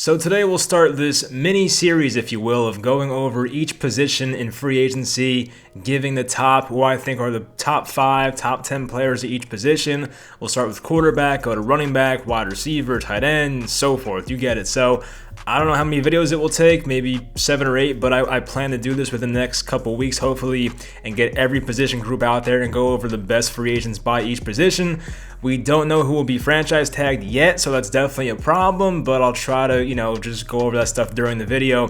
So today we'll start this mini series, if you will, of going over each position in free agency, giving the top, who I think are the top 5, top 10 players at each position. We'll start with quarterback, go to running back, wide receiver, tight end, so forth. You get it. So I don't know how many videos it will take, maybe 7 or 8, but I plan to do this within the next couple weeks, hopefully, and get every position group out there and go over the best free agents by each position. We don't know who will be franchise tagged yet, so that's definitely a problem, but I'll try to, just go over that stuff during the video.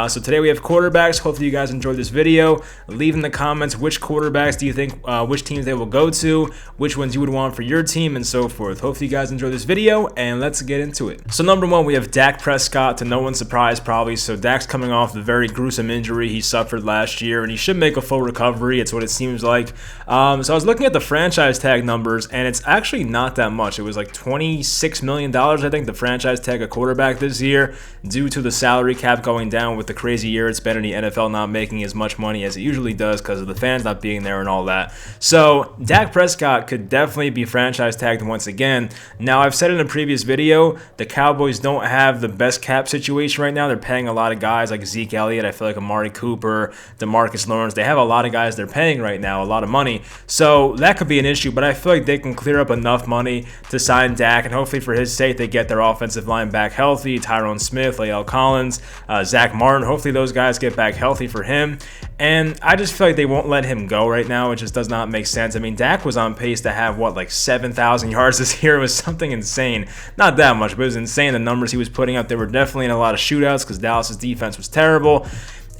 So today we have quarterbacks. Hopefully you guys enjoyed this video. Leave in the comments which quarterbacks do you think, which teams they will go to, which ones you would want for your team, and so forth. Hopefully you guys enjoyed this video, and let's get into it. So number 1, we have Dak Prescott, to no one's surprise probably. So Dak's coming off the very gruesome injury he suffered last year, and he should make a full recovery. It's what it seems like. So I was looking at the franchise tag numbers, and it's actually not that much. It was like $26 million, I think, the franchise tag a quarterback this year, due to the salary cap going down with the crazy year it's been in the NFL, not making as much money as it usually does because of the fans not being there and all that. So Dak Prescott could definitely be franchise tagged once again. Now, I've said in a previous video, the Cowboys don't have the best cap situation right now. They're paying a lot of guys like Zeke Elliott, I feel like Amari Cooper, DeMarcus Lawrence. They have a lot of guys they're paying right now, a lot of money. So that could be an issue, but I feel like they can clear up enough money to sign Dak, and hopefully for his sake they get their offensive line back healthy. Tyrone Smith, Lael Collins, Zach Martin, hopefully those guys get back healthy for him. And I just feel like they won't let him go right now. It just does not make sense. I mean, Dak was on pace to have, like 7,000 yards this year. It was something insane. Not that much, but it was insane, the numbers he was putting up. They were definitely in a lot of shootouts because Dallas's defense was terrible.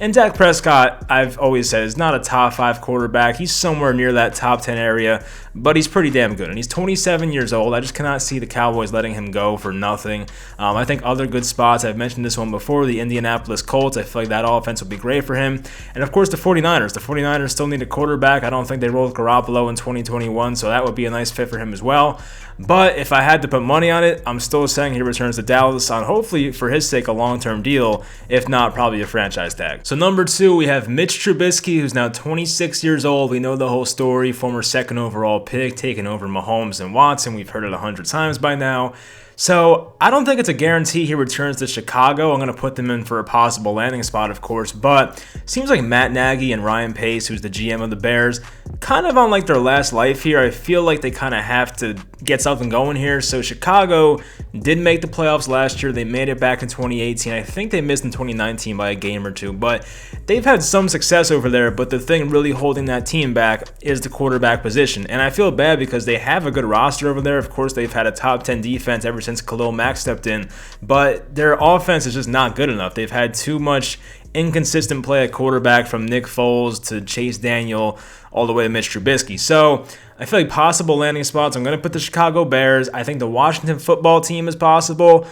And Dak Prescott, I've always said, is not a top 5 quarterback. He's somewhere near that top 10 area, but he's pretty damn good. And he's 27 years old. I just cannot see the Cowboys letting him go for nothing. I think other good spots, I've mentioned this one before, the Indianapolis Colts, I feel like that offense will be great for him. And of course the 49ers. The 49ers still need a quarterback. I don't think they roll with Garoppolo in 2021, so that would be a nice fit for him as well. But if I had to put money on it, I'm still saying he returns to Dallas on, hopefully for his sake, a long-term deal. If not, probably a franchise tag. So number 2, we have Mitch Trubisky, who's now 26 years old. We know the whole story. Former 2nd overall pick, taking over Mahomes and Watson. We've heard it 100 times by now. So I don't think it's a guarantee he returns to Chicago. I'm going to put them in for a possible landing spot, of course, but it seems like Matt Nagy and Ryan Pace, who's the GM of the Bears, kind of on like their last life here. I feel like they kind of have to get something going here. So Chicago did make the playoffs last year. They made it back in 2018. I think they missed in 2019 by a game or two, but they've had some success over there. But the thing really holding that team back is the quarterback position. And I feel bad because they have a good roster over there. Of course, they've had a top 10 defense ever since Khalil Mack stepped in, but their offense is just not good enough. They've had too much inconsistent play at quarterback, from Nick Foles to Chase Daniel all the way to Mitch Trubisky. So I feel like possible landing spots, I'm going to put the Chicago Bears. I think the Washington football team is possible.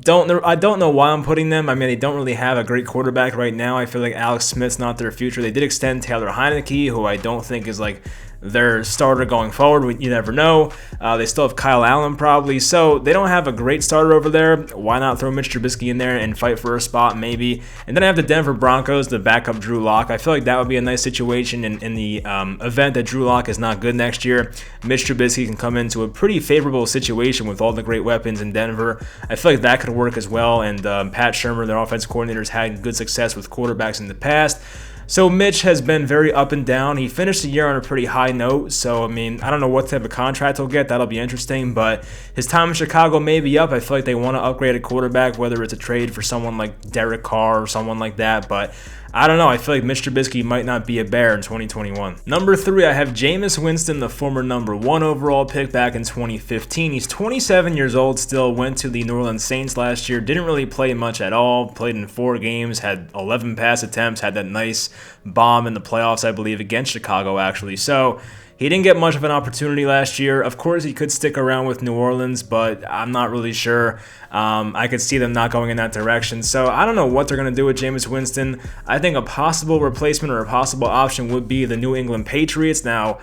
I don't know why I'm putting them. I mean, they don't really have a great quarterback right now. I feel like Alex Smith's not their future. They did extend Taylor Heineke, who I don't think is like their starter going forward. You never know. They still have Kyle Allen probably. So they don't have a great starter over there. Why not throw Mitch Trubisky in there and fight for a spot maybe? And then I have the Denver Broncos, the backup Drew Lock. I feel like that would be a nice situation in the event that Drew Lock is not good next year. Mitch Trubisky can come into a pretty favorable situation with all the great weapons in Denver. I feel like that could work as well. And Pat Shurmur, their offensive coordinator, has had good success with quarterbacks in the past. So Mitch has been very up and down. He finished the year on a pretty high note. So, I mean, I don't know what type of contract he'll get. That'll be interesting. But his time in Chicago may be up. I feel like they want to upgrade a quarterback, whether it's a trade for someone like Derek Carr or someone like that. But I don't know. I feel like Mitch Trubisky might not be a Bear in 2021. Number 3, I have Jameis Winston, the former number 1 overall pick back in 2015. He's 27 years old still, went to the New Orleans Saints last year, didn't really play much at all, played in 4 games, had 11 pass attempts, had that nice bomb in the playoffs, I believe, against Chicago actually. So he didn't get much of an opportunity last year. Of course, he could stick around with New Orleans, but I'm not really sure. I could see them not going in that direction. So I don't know what they're going to do with Jameis Winston. I think a possible replacement or a possible option would be the New England Patriots. Now,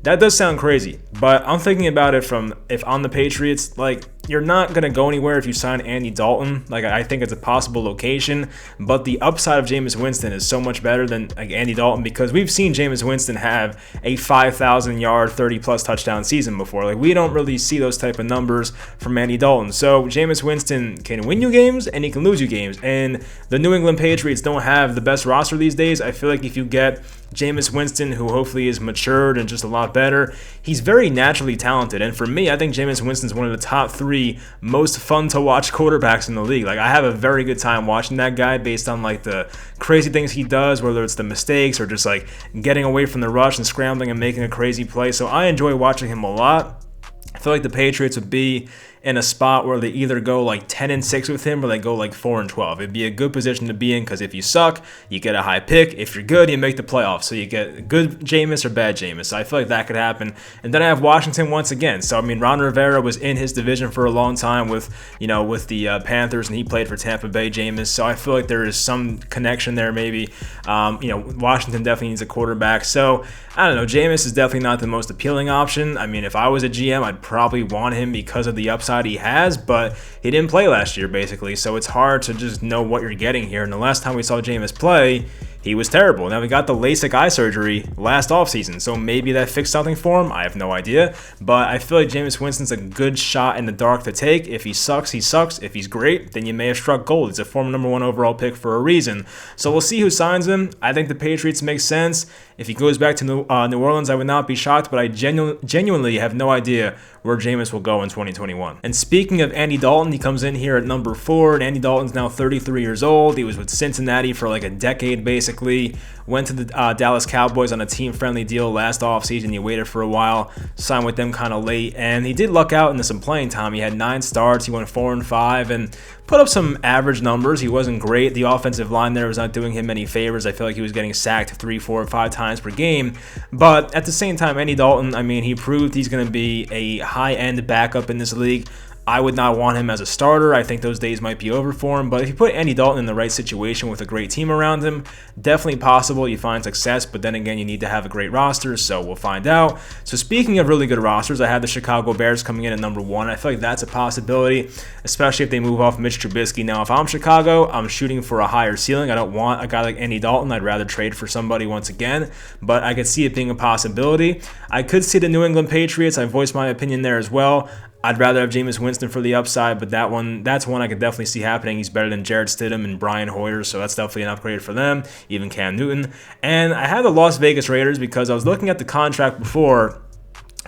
that does sound crazy, but I'm thinking about it from, if I'm the Patriots, like, you're not going to go anywhere if you sign Andy Dalton. Like, I think it's a possible location, but the upside of Jameis Winston is so much better than like Andy Dalton, because we've seen Jameis Winston have a 5,000-yard, 30-plus touchdown season before. Like, we don't really see those type of numbers from Andy Dalton. So Jameis Winston can win you games and he can lose you games. And the New England Patriots don't have the best roster these days. I feel like if you get Jameis Winston, who hopefully is matured and just a lot better, he's very naturally talented. And for me, I think Jameis Winston's one of the top 3 most fun to watch quarterbacks in the league. Like, I have a very good time watching that guy based on like the crazy things he does, whether it's the mistakes or just like getting away from the rush and scrambling and making a crazy play. So I enjoy watching him a lot. I feel like the Patriots would be in a spot where they either go like 10-6 with him or they go like 4-12. It'd be a good position to be in, because if you suck, you get a high pick. If you're good, you make the playoffs. So you get good Jameis or bad Jameis. So I feel like that could happen. And then I have Washington once again. So I mean, Ron Rivera was in his division for a long time with the Panthers, and he played for Tampa Bay Jameis. So I feel like there is some connection there maybe. Washington definitely needs a quarterback. So I don't know. Jameis is definitely not the most appealing option. I mean, if I was a GM, I'd probably want him because of the upside he has, but he didn't play last year basically, so it's hard to just know what you're getting here. And the last time we saw Jameis play, he was terrible. Now, we got the LASIK eye surgery last offseason, so maybe that fixed something for him. I have no idea, but I feel like Jameis Winston's a good shot in the dark to take. If he sucks, he sucks. If he's great, then you may have struck gold. He's a former number 1 overall pick for a reason. So we'll see who signs him. I think the Patriots make sense. If he goes back to New Orleans, I would not be shocked, but I genuinely have no idea where Jameis will go in 2021. And speaking of Andy Dalton, he comes in here at number 4, and Andy Dalton's now 33 years old. He was with Cincinnati for like a decade, basically. Went to the Dallas Cowboys on a team-friendly deal last offseason. He waited for a while, signed with them kind of late, and he did luck out into some playing time. He had 9 starts. He went 4-5, and put up some average numbers. He wasn't great. The offensive line there was not doing him any favors. I feel like he was getting sacked 3, 4, 5 times per game. But at the same time, Andy Dalton, I mean, he proved he's going to be a high-end backup in this league. I would not want him as a starter. I think those days might be over for him. But if you put Andy Dalton in the right situation with a great team around him, definitely possible you find success. But then again, you need to have a great roster, so we'll find out. So speaking of really good rosters, I had the Chicago Bears coming in at number 1. I feel like that's a possibility, especially if they move off Mitch Trubisky. Now, if I'm Chicago, I'm shooting for a higher ceiling. I don't want a guy like Andy Dalton. I'd rather trade for somebody once again. But I could see it being a possibility. I could see the New England Patriots. I voiced my opinion there as well. I'd rather have Jameis Winston for the upside, but that's one I could definitely see happening. He's better than Jarrett Stidham and Brian Hoyer, so that's definitely an upgrade for them, even Cam Newton. And I had the Las Vegas Raiders because I was looking at the contract before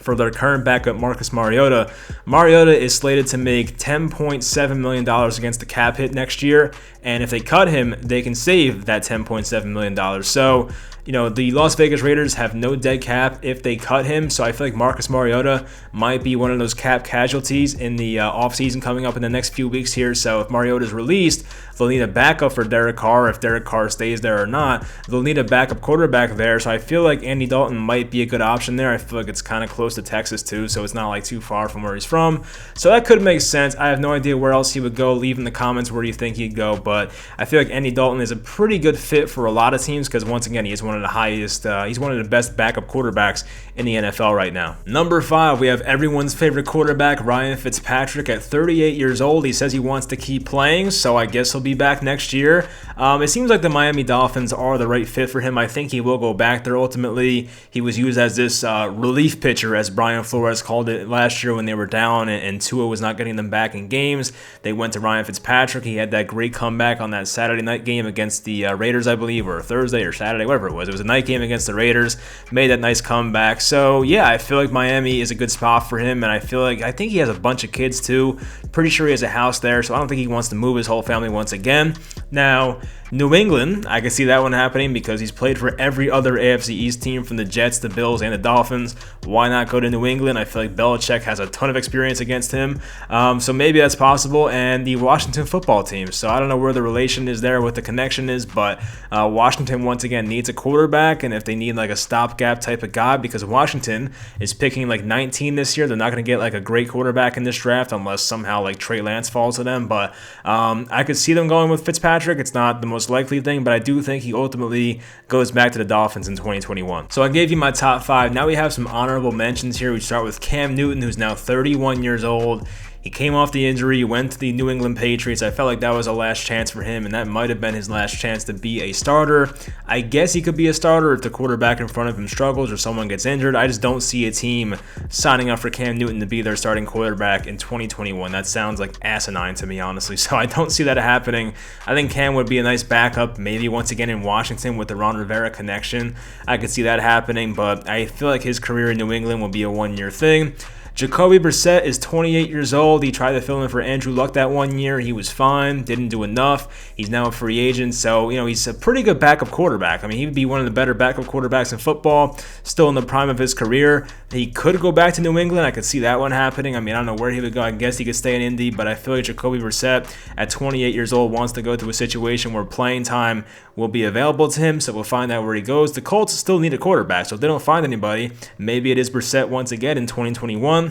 for their current backup, Marcus Mariota. Mariota is slated to make $10.7 million against the cap hit next year, and if they cut him, they can save that $10.7 million. So, the Las Vegas Raiders have no dead cap if they cut him, so I feel like Marcus Mariota might be one of those cap casualties in the offseason coming up in the next few weeks here. So if Mariota is released, they'll need a backup for Derek Carr. If Derek Carr stays there or not, they'll need a backup quarterback there. So I feel like Andy Dalton might be a good option there. I feel like it's kind of close to Texas too, so it's not like too far from where he's from. So that could make sense. I have no idea where else he would go. Leave in the comments where you think he'd go, but I feel like Andy Dalton is a pretty good fit for a lot of teams because once again, he is one of the highest, he's one of the best backup quarterbacks in the NFL right now. Number 5, we have everyone's favorite quarterback, Ryan Fitzpatrick, at 38 years old. He says he wants to keep playing, so I guess he'll be back next year. It seems like the Miami Dolphins are the right fit for him. I think he will go back there ultimately. He was used as this relief pitcher, as Brian Flores called it last year when they were down and Tua was not getting them back in games. They went to Ryan Fitzpatrick. He had that great comeback on that Saturday night game against the Raiders, I believe, or Thursday or Saturday, whatever it was. It was a night game against the Raiders. Made that nice comeback. So, yeah, I feel like Miami is a good spot for him, and I think he has a bunch of kids, too. Pretty sure he has a house there, so I don't think he wants to move his whole family once again. Now, New England, I can see that one happening because he's played for every other AFC East team from the Jets, the Bills, and the Dolphins. Why not go to New England? I feel like Belichick has a ton of experience against him. So maybe that's possible. And the Washington football team. So I don't know where the relation is there, what the connection is, but Washington, once again, needs a quarterback. And if they need like a stopgap type of guy, because Washington is picking like 19 this year, they're not going to get like a great quarterback in this draft unless somehow like Trey Lance falls to them. But I could see them going with Fitzpatrick. It's not the most likely thing, but I do think he ultimately goes back to the Dolphins in 2021. So I gave you my top 5. Now we have some honorable mentions here. We start with Cam Newton, who's now 31 years old. He came off the injury, went to the New England Patriots. I felt like that was a last chance for him, and that might have been his last chance to be a starter. I guess he could be a starter if the quarterback in front of him struggles or someone gets injured. I just don't see a team signing up for Cam Newton to be their starting quarterback in 2021. That sounds like asinine to me, honestly, so I don't see that happening. I think Cam would be a nice backup, maybe once again in Washington with the Ron Rivera connection. I could see that happening, but I feel like his career in New England will be a one-year thing. Jacoby Brissett is 28 years old. He tried to fill in for Andrew Luck that 1 year. He was fine, didn't do enough. He's now a free agent, so he's a pretty good backup quarterback. I mean, he would be one of the better backup quarterbacks in football, still in the prime of his career. He could go back to New England. I could see that one happening. I mean, I don't know where he would go. I guess he could stay in Indy, but I feel like Jacoby Brissett at 28 years old wants to go to a situation where playing time will be available to him, so we'll find out where he goes. The Colts still need a quarterback, so if they don't find anybody, maybe it is Brissett once again in 2021.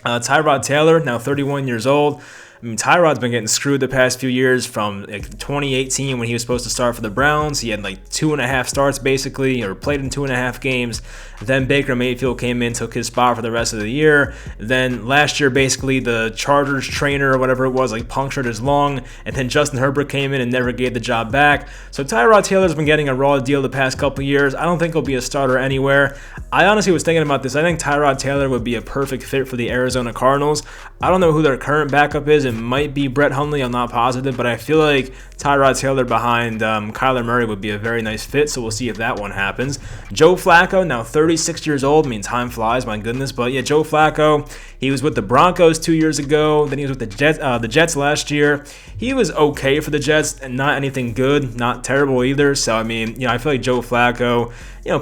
Tyrod Taylor, now 31 years old. I mean, Tyrod's been getting screwed the past few years from 2018 when he was supposed to start for the Browns. He had 2.5 starts basically, or played in 2.5 games. Then Baker Mayfield came in, took his spot for the rest of the year. Then last year, basically, the Chargers trainer or whatever it was, punctured his lung. And then Justin Herbert came in and never gave the job back. So Tyrod Taylor's been getting a raw deal the past couple years. I don't think he'll be a starter anywhere. I honestly was thinking about this. I think Tyrod Taylor would be a perfect fit for the Arizona Cardinals. I don't know who their current backup is. It might be Brett Hundley. I'm not positive, but I feel like Tyrod Taylor behind Kyler Murray would be a very nice fit, so we'll see if that one happens. Joe Flacco, now 36 years old. I mean, time flies, my goodness. But yeah, Joe Flacco, he was with the Broncos 2 years ago. Then he was with the Jets last year. He was okay for the Jets, and not anything good, not terrible either. So, I mean, I feel like Joe Flacco,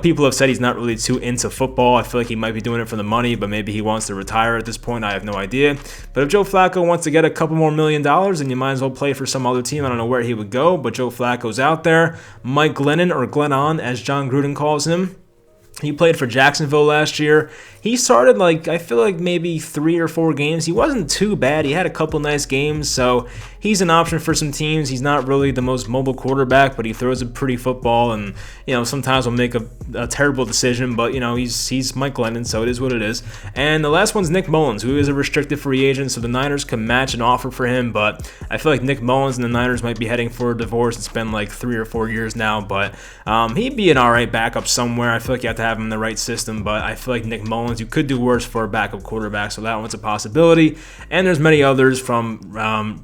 people have said he's not really too into football. I feel like he might be doing it for the money, but maybe he wants to retire at this point. I have no idea. But if Joe Flacco wants to get a couple more $1 million, then you might as well play for some other team. I don't know where he would go, but Joe Flacco's out there. Mike Glennon, or Glennon, as John Gruden calls him. He played for Jacksonville last year. He started, I feel like maybe 3 or 4 games. He wasn't too bad. He had a couple nice games, so he's an option for some teams. He's not really the most mobile quarterback, but he throws a pretty football, and, sometimes will make a terrible decision, but, he's Mike Glennon, so it is what it is. And the last one's Nick Mullins, who is a restricted free agent, so the Niners can match an offer for him, but I feel like Nick Mullins and the Niners might be heading for a divorce. It's been 3 or 4 years now, but he'd be an all right backup somewhere. I feel like you have to have him in the right system, but I feel like Nick Mullins, you could do worse for a backup quarterback, so that one's a possibility. And there's many others from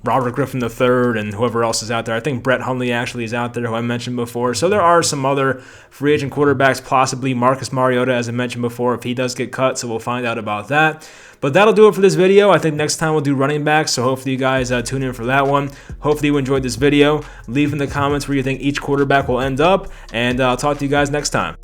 Robert Griffin III and whoever else is out there. I think Brett Hundley actually is out there, who I mentioned before. So there are some other free agent quarterbacks, possibly Marcus Mariota, as I mentioned before, if he does get cut, so we'll find out about that. But that'll do it for this video. I think next time we'll do running backs, so hopefully you guys tune in for that one. Hopefully you enjoyed this video. Leave in the comments where you think each quarterback will end up, and I'll talk to you guys next time.